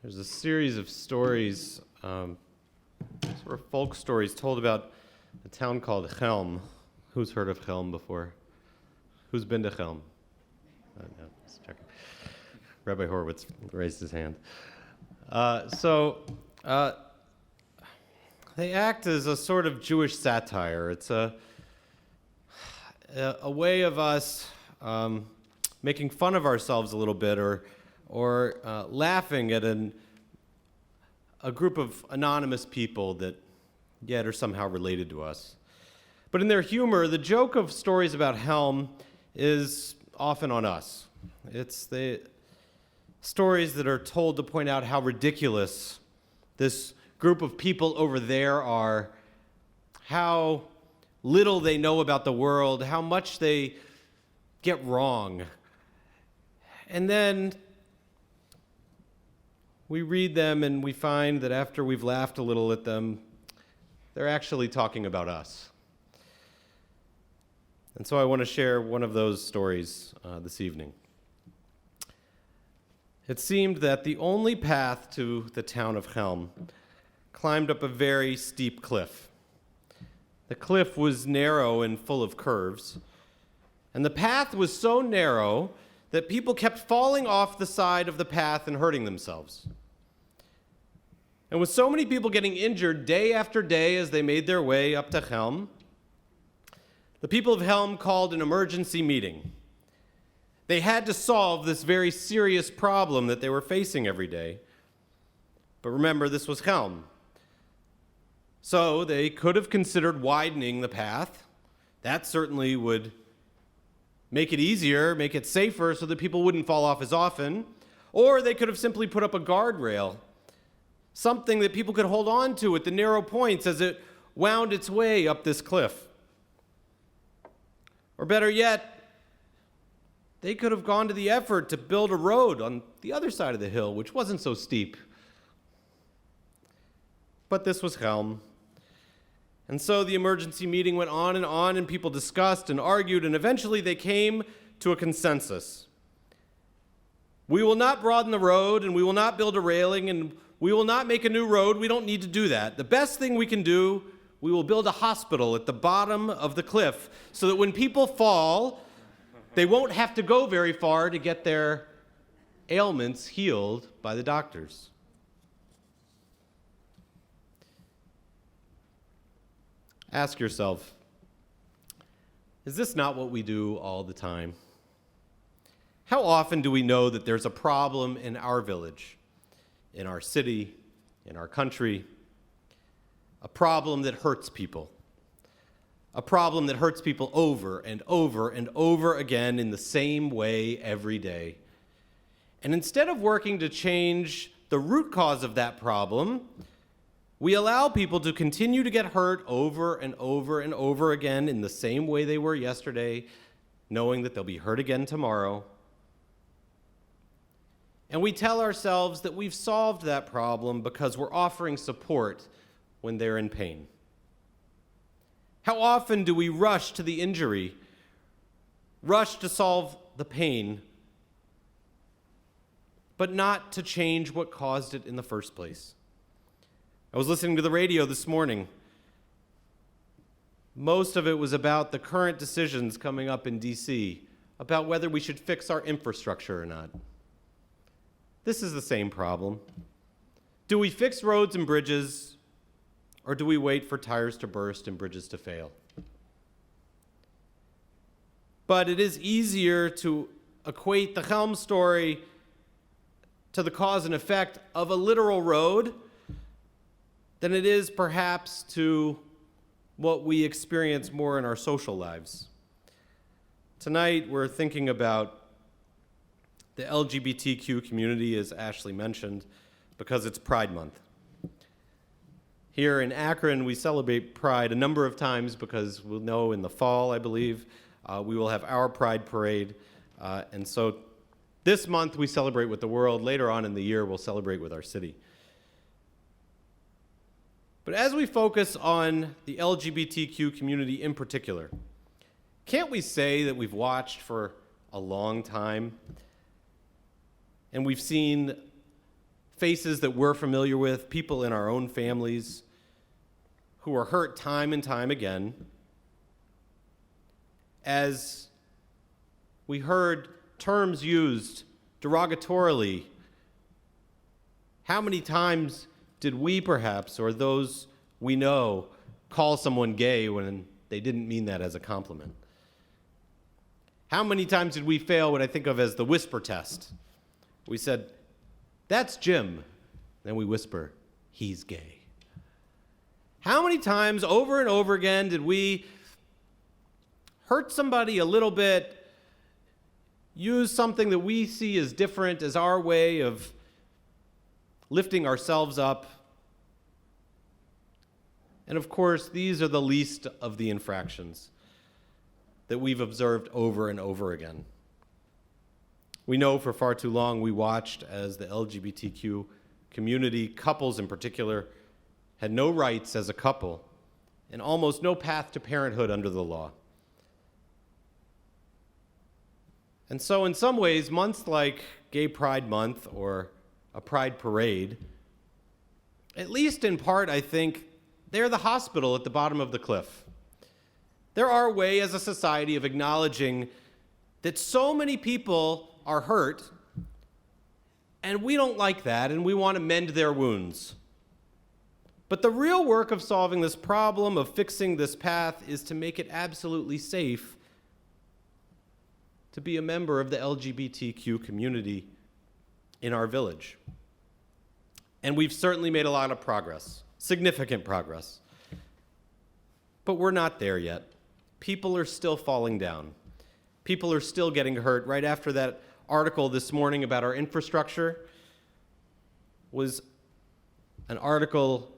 There's a series of stories, sort of folk stories told about a town called Chelm. Who's heard of Chelm before? Who's been to Chelm? No, just checking. Rabbi Horowitz raised his hand. They act as a sort of Jewish satire. It's a way of us making fun of ourselves a little bit, or laughing at a group of anonymous people that yet are somehow related to us. But in their humor, the joke of stories about Helm is often on us. It's the stories that are told to point out how ridiculous this group of people over there are, how little they know about the world, how much they get wrong. And then we read them and we find that after we've laughed a little at them, they're actually talking about us. And so I want to share one of those stories this evening. It seemed that the only path to the town of Chelm climbed up a very steep cliff. The cliff was narrow and full of curves, and the path was so narrow that people kept falling off the side of the path and hurting themselves. And with so many people getting injured day after day as they made their way up to Chelm, the people of Chelm called an emergency meeting. They had to solve this very serious problem that they were facing every day. But remember, this was Chelm. So they could have considered widening the path. That certainly would make it easier, make it safer so that people wouldn't fall off as often. Or they could have simply put up a guardrail, something that people could hold on to at the narrow points as it wound its way up this cliff. Or better yet, they could have gone to the effort to build a road on the other side of the hill, which wasn't so steep. But this was Chelm. And so the emergency meeting went on, and people discussed and argued, and eventually they came to a consensus. We will not broaden the road, and we will not build a railing, and we will not make a new road. We don't need to do that. The best thing we can do, we will build a hospital at the bottom of the cliff so that when people fall, they won't have to go very far to get their ailments healed by the doctors. Ask yourself, is this not what we do all the time? How often do we know that there's a problem in our village, in our city, in our country, a problem that hurts people, a problem that hurts people over and over and over again in the same way every day? And instead of working to change the root cause of that problem, we allow people to continue to get hurt over and over and over again in the same way they were yesterday, knowing that they'll be hurt again tomorrow. And we tell ourselves that we've solved that problem because we're offering support when they're in pain. How often do we rush to the injury, rush to solve the pain, but not to change what caused it in the first place? I was listening to the radio this morning. Most of it was about the current decisions coming up in D.C., about whether we should fix our infrastructure or not. This is the same problem. Do we fix roads and bridges, or do we wait for tires to burst and bridges to fail? But it is easier to equate the Chelm story to the cause and effect of a literal road than it is perhaps to what we experience more in our social lives. Tonight, we're thinking about the LGBTQ community, as Ashley mentioned, because it's Pride Month. Here in Akron, we celebrate Pride a number of times because we'll know in the fall, I believe, we will have our Pride Parade. And so this month, we celebrate with the world. Later on in the year, we'll celebrate with our city. But as we focus on the LGBTQ community in particular, can't we say that we've watched for a long time and we've seen faces that we're familiar with, people in our own families who are hurt time and time again. As we heard terms used derogatorily, how many times did we perhaps, or those we know, call someone gay when they didn't mean that as a compliment? How many times did we fail what I think of as the whisper test? We said, "That's Jim." Then we whisper, "He's gay." How many times over and over again did we hurt somebody a little bit, use something that we see as different as our way of lifting ourselves up? And of course, these are the least of the infractions that we've observed over and over again. We know for far too long we watched as the LGBTQ community, couples in particular, had no rights as a couple and almost no path to parenthood under the law. And so in some ways, months like Gay Pride Month or a Pride Parade, at least in part, I think, they're the hospital at the bottom of the cliff. They're our way as a society of acknowledging that so many people are hurt, and we don't like that, and we want to mend their wounds. But the real work of solving this problem, of fixing this path, is to make it absolutely safe to be a member of the LGBTQ community in our village. And we've certainly made a lot of progress, significant progress. But we're not there yet. People are still falling down. People are still getting hurt. Right after that article this morning about our infrastructure was an article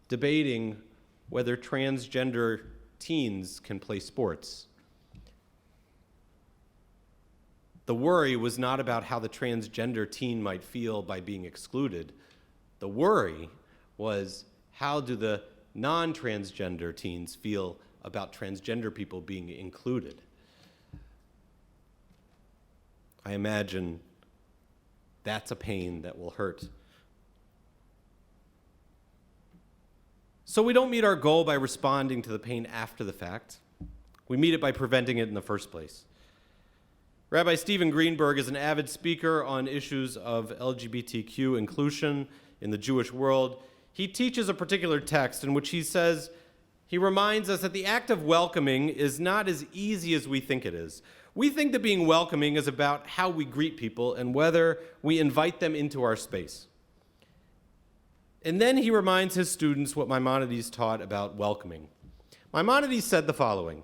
debating whether transgender teens can play sports. The worry was not about how the transgender teen might feel by being excluded. The worry was, how do the non-transgender teens feel about transgender people being included? I imagine that's a pain that will hurt. So we don't meet our goal by responding to the pain after the fact. We meet it by preventing it in the first place. Rabbi Stephen Greenberg is an avid speaker on issues of LGBTQ inclusion in the Jewish world. He teaches a particular text in which he says, he reminds us that the act of welcoming is not as easy as we think it is. We think that being welcoming is about how we greet people and whether we invite them into our space. And then he reminds his students what Maimonides taught about welcoming. Maimonides said the following: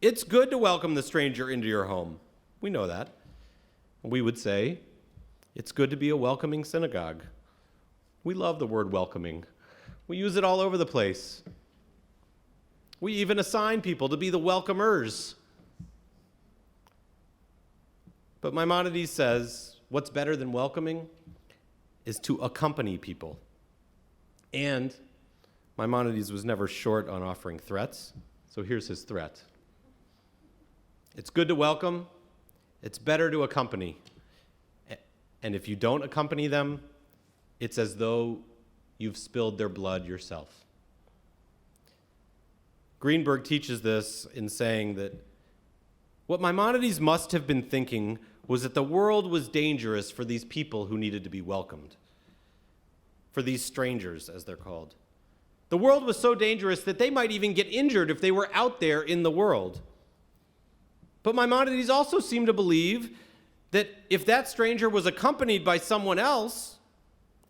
"It's good to welcome the stranger into your home." We know that. We would say, it's good to be a welcoming synagogue. We love the word welcoming. We use it all over the place. We even assign people to be the welcomers. But Maimonides says, what's better than welcoming is to accompany people. And Maimonides was never short on offering threats, so here's his threat. It's good to welcome. It's better to accompany. And if you don't accompany them, it's as though you've spilled their blood yourself. Greenberg teaches this in saying that what Maimonides must have been thinking was that the world was dangerous for these people who needed to be welcomed, for these strangers, as they're called. The world was so dangerous that they might even get injured if they were out there in the world. But Maimonides also seemed to believe that if that stranger was accompanied by someone else,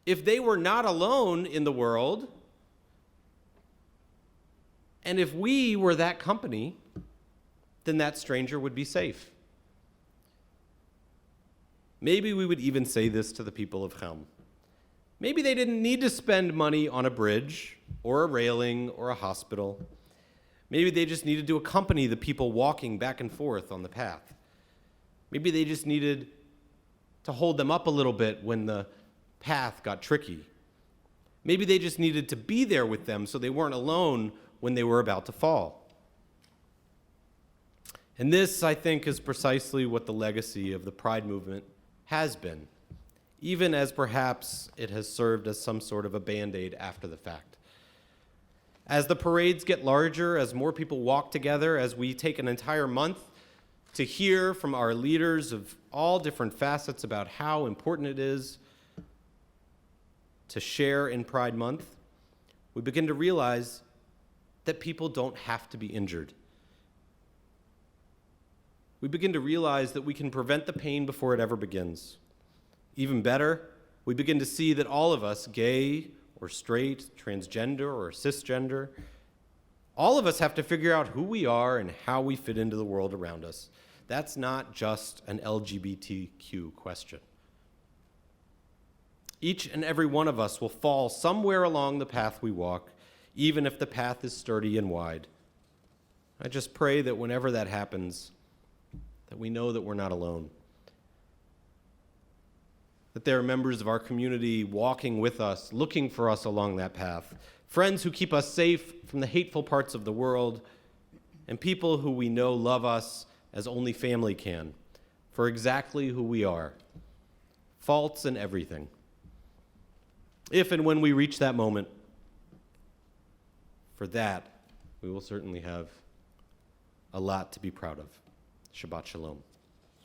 if they were not alone in the world, and if we were that company, then that stranger would be safe. Maybe we would even say this to the people of Chelm. Maybe they didn't need to spend money on a bridge or a railing or a hospital. Maybe they just needed to accompany the people walking back and forth on the path. Maybe they just needed to hold them up a little bit when the path got tricky. Maybe they just needed to be there with them so they weren't alone when they were about to fall. And this, I think, is precisely what the legacy of the Pride movement has been even as perhaps it has served as some sort of a Band-Aid after the fact. As the parades get larger, as more people walk together, as we take an entire month to hear from our leaders of all different facets about how important it is to share in Pride Month, we begin to realize that people don't have to be injured. We begin to realize that we can prevent the pain before it ever begins. Even better, we begin to see that all of us, gay or straight, transgender or cisgender, all of us have to figure out who we are and how we fit into the world around us. That's not just an LGBTQ question. Each and every one of us will fall somewhere along the path we walk, even if the path is sturdy and wide. I just pray that whenever that happens, that we know that we're not alone. That there are members of our community walking with us, looking for us along that path, friends who keep us safe from the hateful parts of the world, and people who we know love us as only family can, for exactly who we are, faults and everything. If and when we reach that moment, for that, we will certainly have a lot to be proud of. Shabbat Shalom.